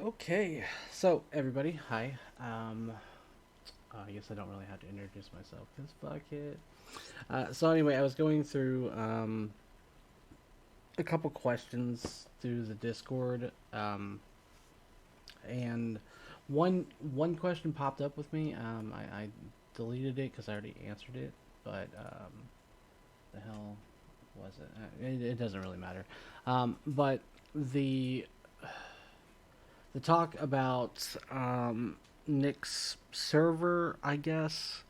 Okay, so everybody, hi. I guess I don't really have to introduce myself because fuck it. So anyway, I was going through a couple questions through the Discord, and one question popped up with me. I deleted it because I already answered it, but the hell was it? It doesn't really matter. But the the talk about Nick's server, I guess,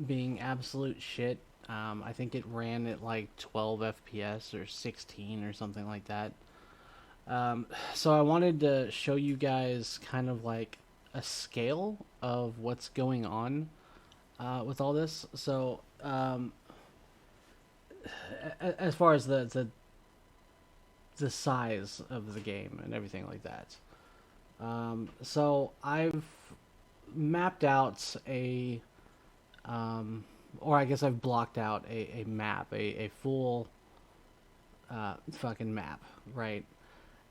being absolute shit. I think it ran at like 12 FPS or 16 or something like that. So I wanted to show you guys kind of like a scale of what's going on with all this. So as far as the size of the game and everything like that. So I've mapped out or I guess I've blocked out a map, a full fucking map, right?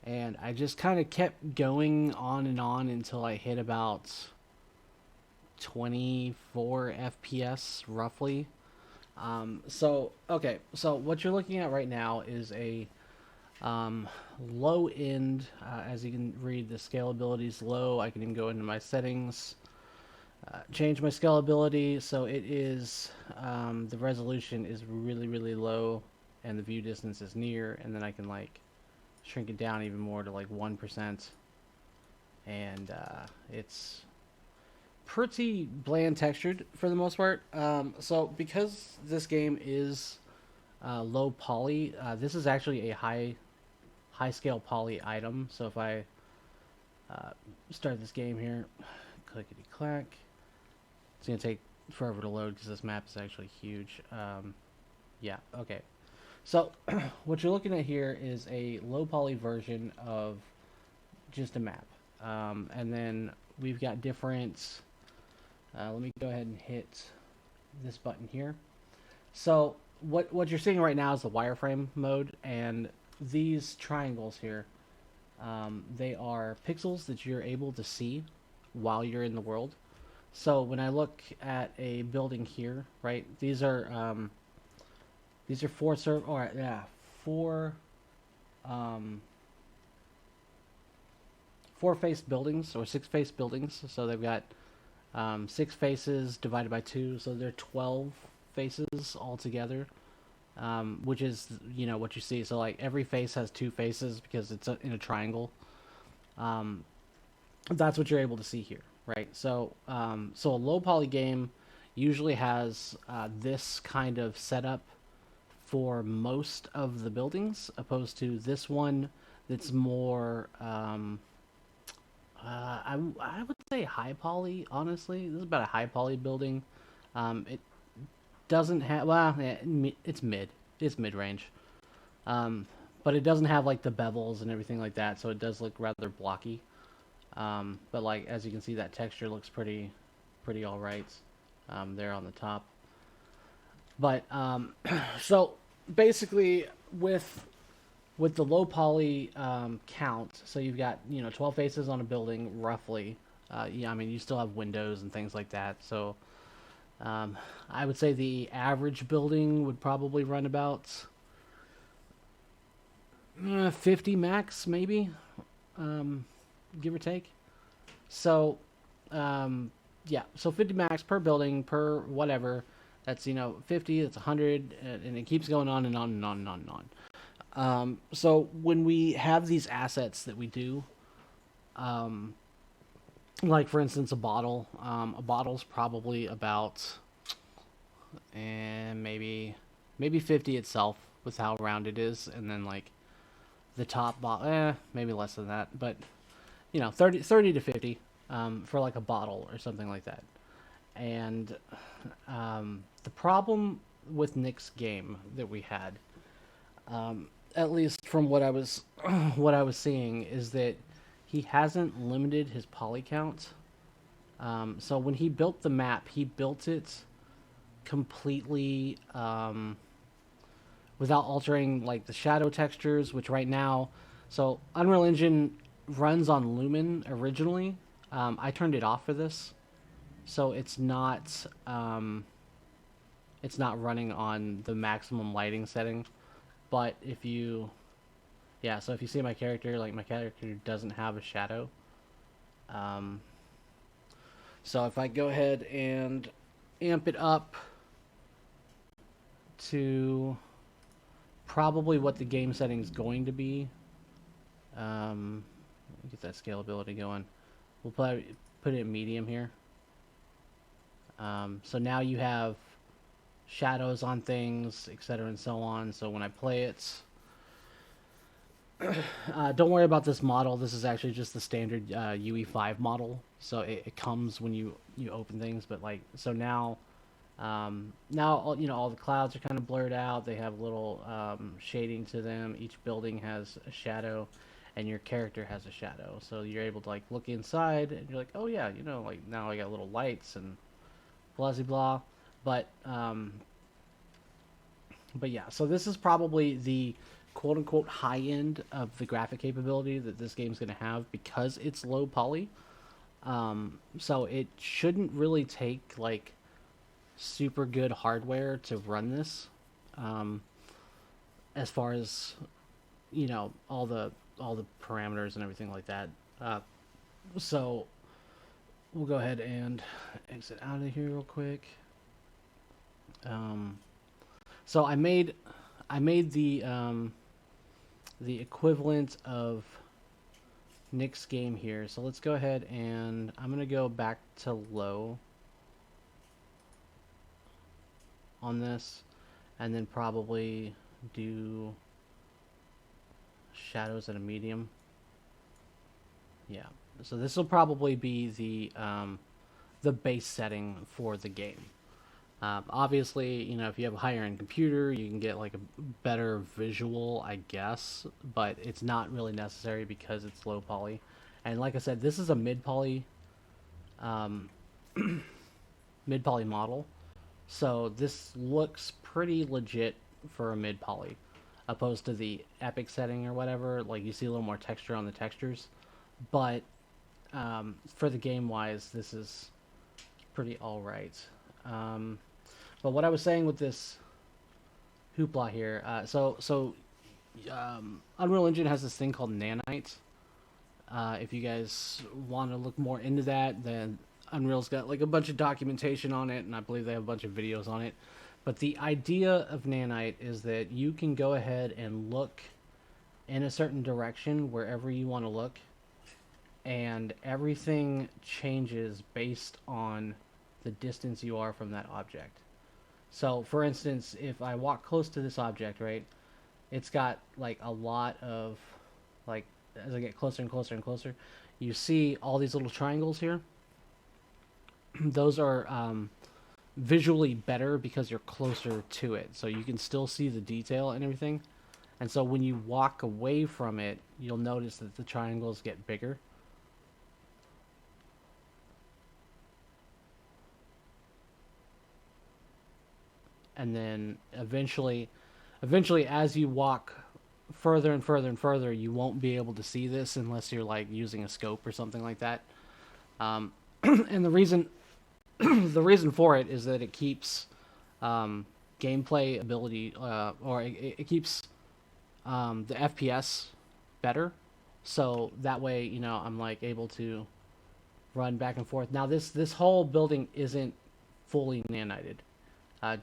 And I just kind of kept going on and on until I hit about 24 FPS roughly. Okay, so what you're looking at right now is a low end. As you can read, the scalability is low. I can even go into my settings, change my scalability so it is the resolution is really low and the view distance is near, and then I can like shrink it down even more to like 1%, and it's pretty bland textured for the most part. So because this game is low poly, this is actually a high scale poly item. So if I start this game here, clickety clack, it's gonna take forever to load because this map is actually huge. Yeah, okay. So what you're looking at here is a low poly version of just a map, and then we've got different. Let me go ahead and hit this button here. So what you're seeing right now is the wireframe mode, and these triangles here, they are pixels that you're able to see while you're in the world. So when I look at a building here, right, these are four um, four faced buildings or six faced buildings. So they've got six faces divided by two, so they're 12 faces altogether. Which is what you see. So like every face has two faces because it's in a triangle. Um, that's what you're able to see here, right? So a low poly game usually has this kind of setup for most of the buildings, opposed to this one that's more. I would say high poly. Honestly, this is about a high poly building. It doesn't have it's mid. It's mid range. Um, but it doesn't have like the bevels and everything like that, so it does look rather blocky. But like as you can see, that texture looks pretty all right there on the top. But so basically with the low poly count, so you've got 12 faces on a building roughly. Yeah, I mean you still have windows and things like that. So I would say the average building would probably run about 50 max, maybe, give or take. So, yeah, so 50 max per building per whatever. That's 50. That's 100, and it keeps going on and on and on and on and on. So when we have these assets that we do, um, like for instance a bottle's probably about and maybe 50 itself with how round it is, and then like the top bottle, maybe less than that, but 30 to 50 for like a bottle or something like that. And the problem with Nick's game that we had, at least from what I was what I was seeing, is that he hasn't limited his poly count. So when he built the map, he built it completely without altering like the shadow textures, which right now So Unreal Engine runs on Lumen originally. I turned it off for this, so it's not running on the maximum lighting setting. But if you, yeah, so if you see my character, like my character doesn't have a shadow. Um, so if I go ahead and amp it up to probably what the game setting is going to be, get that scalability going. We'll probably put it in medium here. So now you have shadows on things, etc., and so on. So when I play it, don't worry about this model. This is actually just the standard UE5 model. So it comes when you open things. But like, so now, now all the clouds are kind of blurred out. They have a little shading to them. Each building has a shadow, and your character has a shadow. So you're able to like look inside, and you're like, oh yeah, like now I got little lights and blah blah blah. But yeah, so this is probably the quote unquote high end of the graphic capability that this game's going to have because it's low poly. So it shouldn't really take like super good hardware to run this. As far as all the parameters and everything like that. So we'll go ahead and exit out of here real quick. So I made the equivalent of Nick's game here. So let's go ahead and I'm gonna go back to low on this, and then probably do shadows at a medium. Yeah. So this will probably be the base setting for the game. Obviously, if you have a higher end computer, you can get like a better visual, I guess, but it's not really necessary because it's low poly. And like I said, this is a mid poly model, so this looks pretty legit for a mid poly, opposed to the epic setting or whatever. Like you see a little more texture on the textures, but for the game wise, this is pretty all right. But what I was saying with this hoopla here, Unreal Engine has this thing called Nanite. If you guys want to look more into that, then Unreal's got like a bunch of documentation on it, and I believe they have a bunch of videos on it. But the idea of Nanite is that you can go ahead and look in a certain direction wherever you want to look, and everything changes based on the distance you are from that object. So, for instance, if I walk close to this object, right, it's got like a lot of, like, as I get closer and closer and closer, you see all these little triangles here. Those are visually better because you're closer to it, so you can still see the detail and everything. And so when you walk away from it, you'll notice that the triangles get bigger. And then eventually as you walk further and further and further, you won't be able to see this unless you're like using a scope or something like that. And the reason for it is that it keeps gameplay ability, or it keeps the FPS better, so that way I'm like able to run back and forth. Now this whole building isn't fully nanited.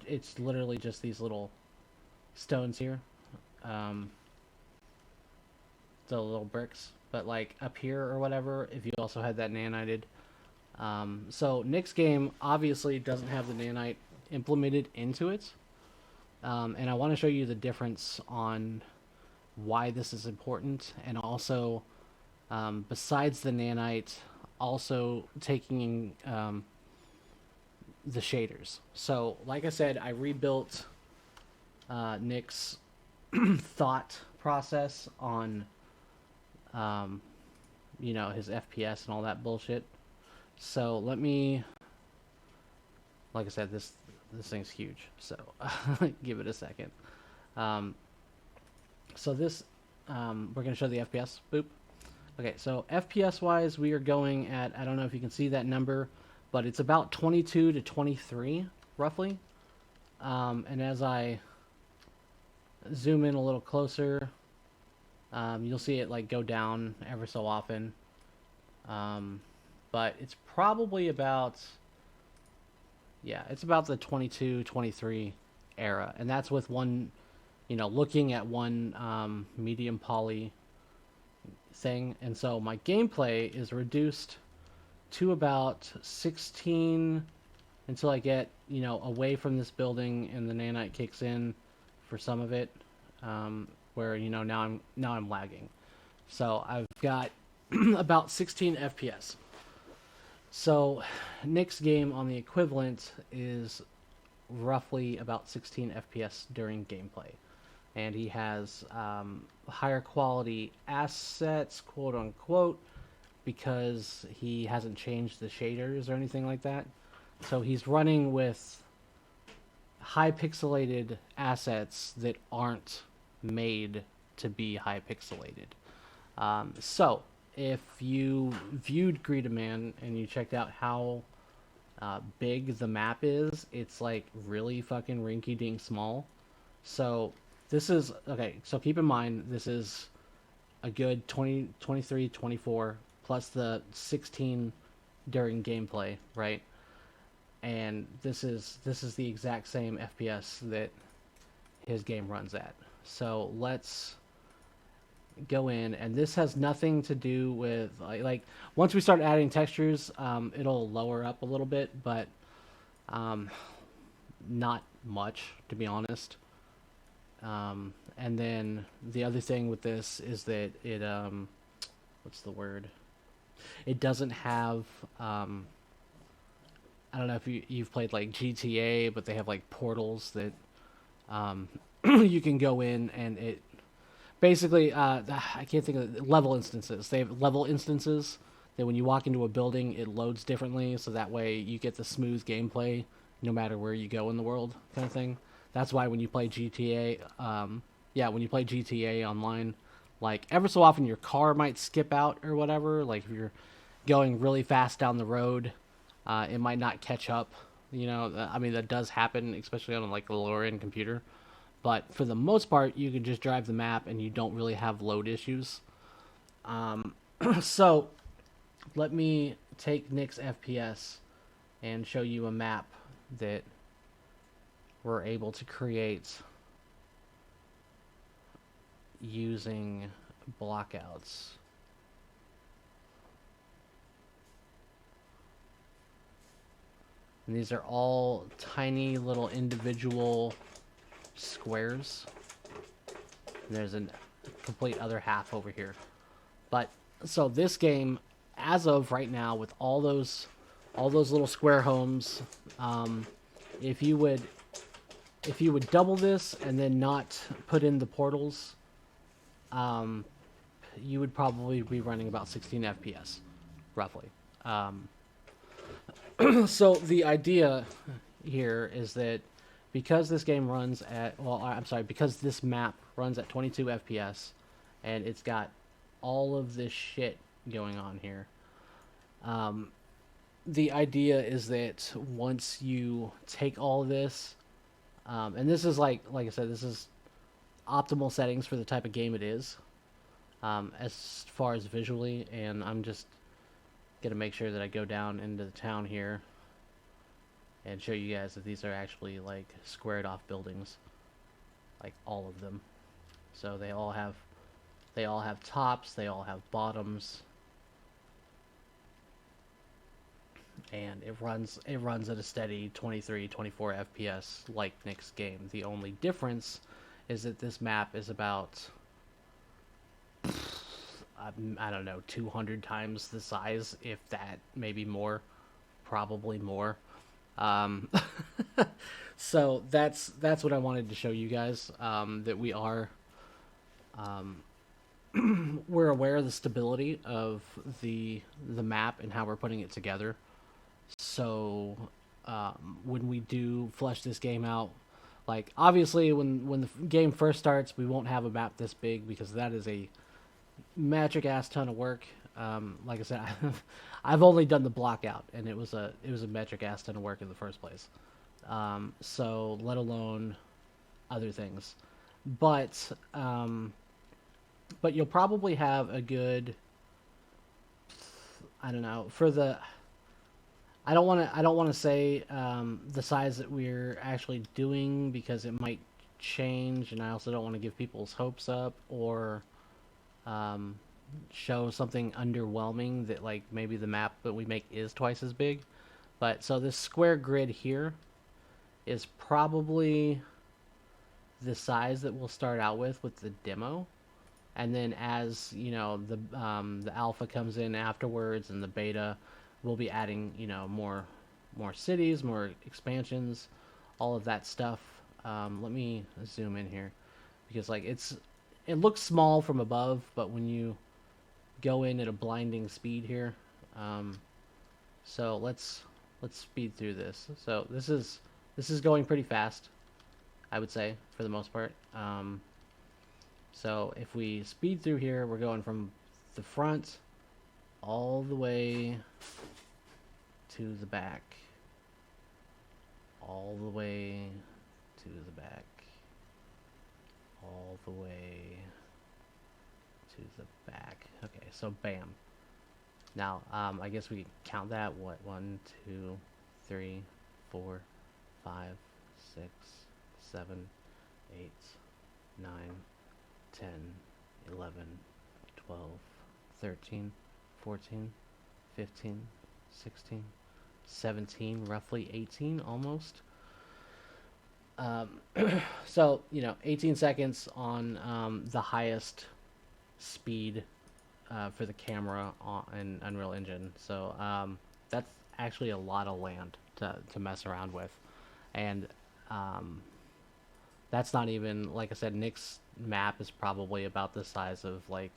It's literally just these little stones here, the little bricks. But like up here or whatever, if you also had that nanited. So Nick's game obviously doesn't have the nanite implemented into it, and I want to show you the difference on why this is important, and also besides the nanite, also taking the shaders. So, like I said, I rebuilt Nick's thought process on, his FPS and all that bullshit. So let me, like I said, this thing's huge. So give it a second. So this we're going to show the FPS. Boop. Okay, so FPS wise, we are going at, I don't know if you can see that number, but it's about 22 to 23, roughly. And as I zoom in a little closer, you'll see it like go down ever so often. But it's probably about, yeah, it's about the 22, 23 era. And that's with one, looking at one medium poly thing. And so my gameplay is reduced to about 16 until I get, away from this building and the nanite kicks in for some of it, where, now I'm lagging. So I've got about 16 FPS. So Nick's game on the equivalent is roughly about 16 FPS during gameplay. And he has higher quality assets, quote unquote, because he hasn't changed the shaders or anything like that. So he's running with high pixelated assets that aren't made to be high pixelated. So if you viewed Greedaman and you checked out how big the map is, it's like really fucking rinky-dink small. So this is, okay, so keep in mind, this is a good 20, 23, 24, plus the 16 during gameplay, right? And this is the exact same FPS that his game runs at. So let's go in, and this has nothing to do with, like once we start adding textures, it'll lower up a little bit, but not much, to be honest. And then the other thing with this is that it, what's the word? It doesn't have, I don't know if you've played like GTA, but they have like portals that you can go in, and it basically, I can't think of level instances. They have level instances that when you walk into a building, it loads differently, so that way you get the smooth gameplay no matter where you go in the world, kind of thing. That's why when you play GTA, when you play GTA online, like ever so often your car might skip out or whatever. Like if you're going really fast down the road, it might not catch up. I mean, that does happen, especially on like a lower end computer. But for the most part, you can just drive the map and you don't really have load issues. So let me take Nick's FPS and show you a map that we're able to create using blockouts. And these are all tiny little individual squares. And there's a complete other half over here. But so this game, as of right now, with all those little square homes, if you would double this and then not put in the portals, you would probably be running about 16 FPS, roughly. So the idea here is that because this game runs at, because this map runs at 22 FPS, and it's got all of this shit going on here, the idea is that once you take all of this, and this is like I said, this is optimal settings for the type of game it is, as far as visually, and I'm just gonna make sure that I go down into the town here and show you guys that these are actually like squared off buildings, like all of them. So they all have tops, they all have bottoms, and it runs at a steady 23, 24 FPS like Nick's game. The only difference is that this map is about, I don't know, 200 times the size, if that, maybe more, probably more. So that's what I wanted to show you guys, that we are, we're aware of the stability of the map and how we're putting it together. So when we do flesh this game out, Like, obviously, when the game first starts, we won't have a map this big because that is a magic ass ton of work. Like I said, I've only done the block out, and it was a magic ass ton of work in the first place. So let alone other things, but you'll probably have a good, I don't know, for the, I don't want to say the size that we're actually doing because it might change, and I also don't want to give people's hopes up or um, show something underwhelming that like maybe the map that we make is twice as big. But so this square grid here is probably the size that we'll start out with the demo, and then as you know the alpha comes in afterwards and the beta, we'll be adding more cities, more expansions, all of that stuff. Let me zoom in here because like it looks small from above, but when you go in at a blinding speed here, so let's speed through this. So this is going pretty fast, I would say, for the most part. So if we speed through here, we're going from the front all the way to the back. All the way to the back. All the way to the back. Okay, so bam. Now, I guess we can count that. What? 1, 2, 3, 4, 5, 6, 7, 8, 9, 10, 11, 12, 13, 14, 15, 16, 17, roughly 18 almost. So, 18 seconds on the highest speed for the camera in Unreal Engine. So that's actually a lot of land to mess around with. And that's not even, like I said, Nick's map is probably about the size of like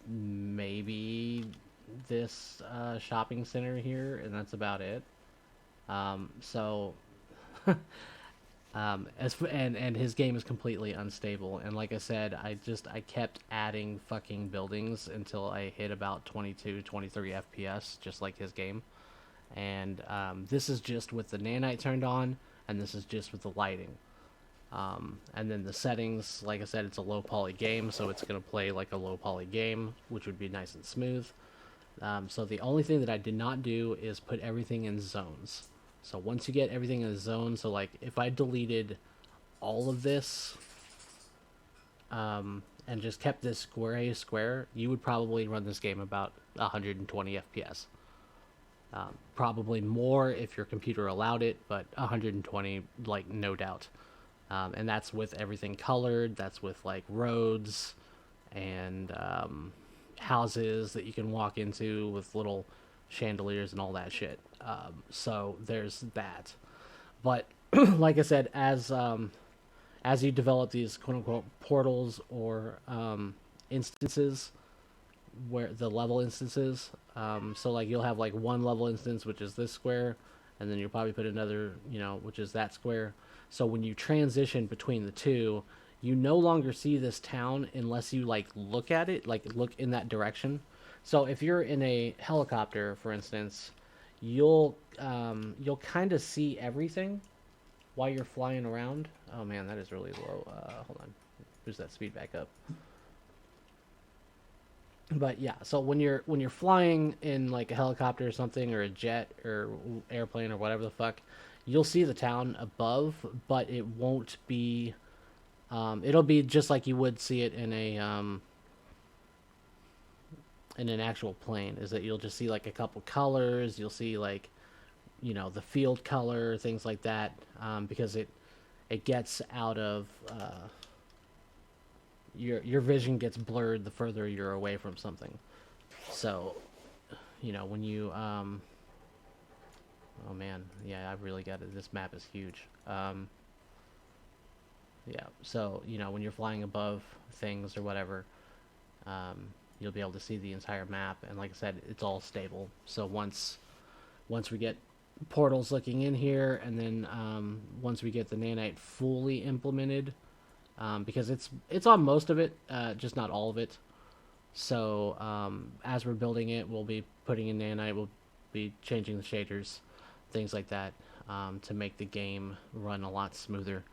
maybe this shopping center here, and that's about it. So and his game is completely unstable, and like I said, I kept adding fucking buildings until I hit about 22 23 FPS, just like his game. And this is just with the nanite turned on, and this is just with the lighting. And then the settings, like I said, it's a low poly game, so it's going to play like a low poly game, which would be nice and smooth. So the only thing that I did not do is put everything in zones. So once you get everything in a zone, so like if I deleted all of this and just kept this gray square, you would probably run this game about 120 FPS. Probably more if your computer allowed it, but 120, like, no doubt. And that's with everything colored, that's with like roads and houses that you can walk into with little chandeliers and all that shit. So there's that. But like I said, as you develop these quote unquote portals or instances, where the level instances, so like you'll have like one level instance which is this square, and then you'll probably put another, which is that square. So when you transition between the two, you no longer see this town unless you like look at it, like look in that direction. So if you're in a helicopter, for instance, you'll kind of see everything while you're flying around. Oh man, that is really low. Hold on, boost that speed back up. But yeah, so when you're flying in like a helicopter or something, or a jet or airplane or whatever the fuck, you'll see the town above, but it won't be. It'll be just like you would see it in an actual plane. Is that you'll just see like a couple colors. You'll see like, the field color, things like that, because it gets out of your vision gets blurred the further you're away from something. So, when you oh man, yeah, I really got it. This map is huge. Yeah, so when you're flying above things or whatever, you'll be able to see the entire map. And like I said, it's all stable. So once we get portals looking in here, and then once we get the nanite fully implemented, because it's on most of it, just not all of it. So as we're building it, we'll be putting in nanite, we'll be changing the shaders, things like that, to make the game run a lot smoother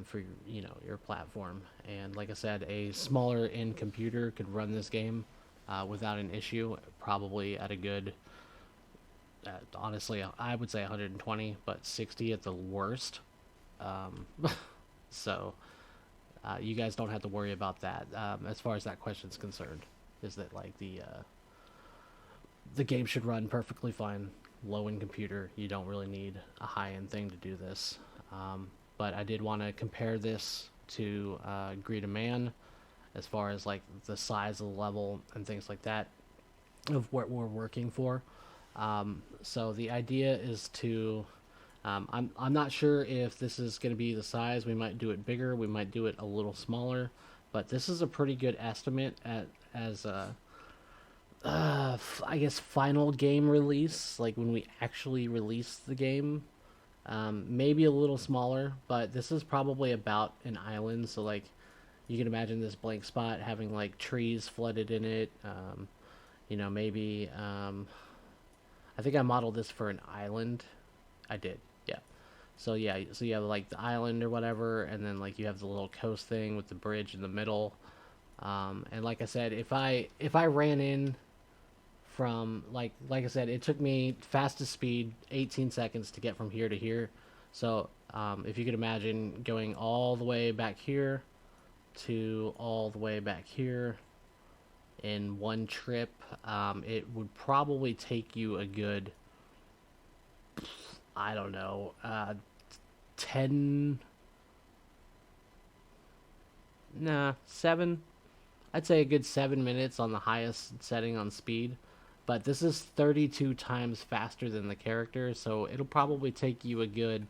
for your platform. And like I said, a smaller end computer could run this game without an issue, probably at a good, honestly, I would say 120, but 60 at the worst. Um, so you guys don't have to worry about that as far as that question's concerned. Is that like the game should run perfectly fine, low end computer. You don't really need a high end thing to do this. But I did want to compare this to Greed a Man as far as like the size of the level and things like that of what we're working for. So the idea is to I'm not sure if this is going to be the size. We might do it bigger. We might do it a little smaller. But this is a pretty good estimate as a I guess final game release, like when we actually release the game. Maybe a little smaller, but this is probably about an island. So like you can imagine this blank spot having like trees flooded in it. Maybe I think I modeled this for an island. I did, yeah. So yeah, so you have like the island or whatever, and then like you have the little coast thing with the bridge in the middle. And like I said, if I ran in from like I said, it took me fastest speed 18 seconds to get from here to here. So if you could imagine going all the way back here to all the way back here in one trip, it would probably take you a good, I don't know, 10, nah, 7. I'd say a good 7 minutes on the highest setting on speed. But this is 32 times faster than the character, so it'll probably take you a good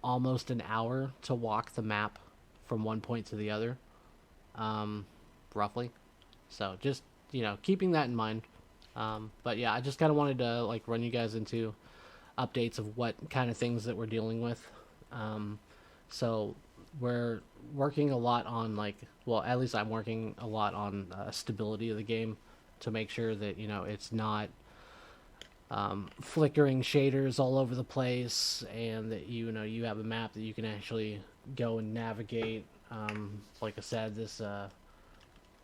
almost an hour to walk the map from one point to the other, roughly. So just keeping that in mind. But yeah, I just kind of wanted to like run you guys into updates of what kind of things that we're dealing with. So we're working a lot on well, at least I'm working a lot on stability of the game to make sure that it's not flickering shaders all over the place, and that you have a map that you can actually go and navigate. Like I said, this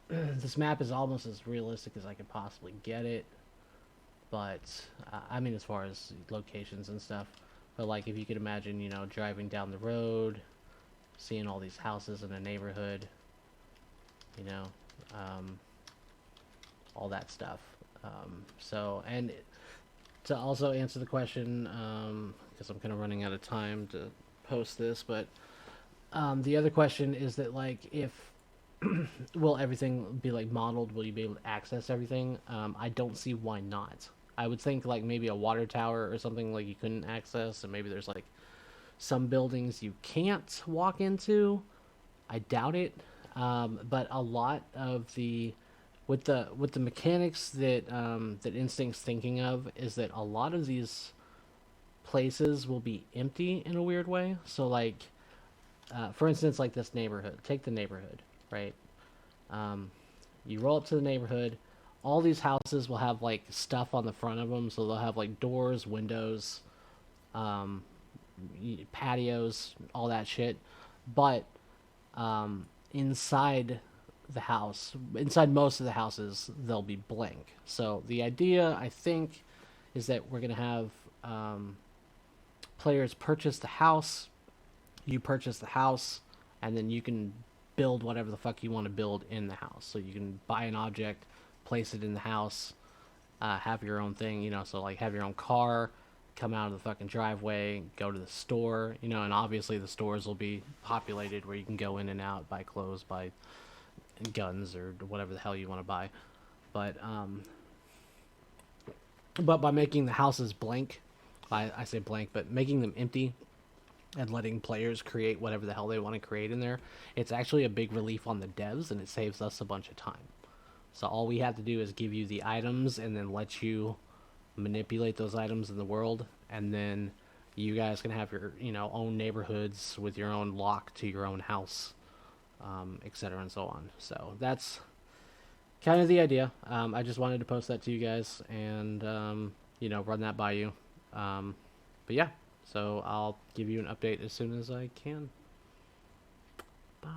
this map is almost as realistic as I could possibly get it, but I mean as far as locations and stuff. But like if you could imagine, driving down the road, seeing all these houses in a neighborhood, you know, all that stuff. And to also answer the question, because I'm kind of running out of time to post this, but the other question is that like if will everything be like modeled? Will you be able to access everything? I don't see why not. I would think like maybe a water tower or something like you couldn't access, and maybe there's like some buildings you can't walk into. I doubt it. But a lot of the with the mechanics that that Instinct's thinking of is that a lot of these places will be empty in a weird way. So like, for instance, like this neighborhood. Take the neighborhood, right? You roll up to the neighborhood. All these houses will have like stuff on the front of them, so they'll have like doors, windows, patios, all that shit. But inside the house, inside most of the houses, they'll be blank. So the idea, I think, is that we're gonna have players purchase the house. You purchase the house, and then you can build whatever the fuck you want to build in the house. So you can buy an object, place it in the house, have your own thing, so like have your own car, come out of the fucking driveway, go to the store, and obviously the stores will be populated where you can go in and out, buy clothes, buy guns, or whatever the hell you want to buy. But by making the houses blank, I say blank, but making them empty and letting players create whatever the hell they want to create in there, it's actually a big relief on the devs, and it saves us a bunch of time. So all we have to do is give you the items and then let you manipulate those items in the world, and then you guys can have your own neighborhoods with your own lock to your own house, etc. and so on. So that's kind of the idea. I just wanted to post that to you guys and run that by you. But yeah, so I'll give you an update as soon as I can. Bye.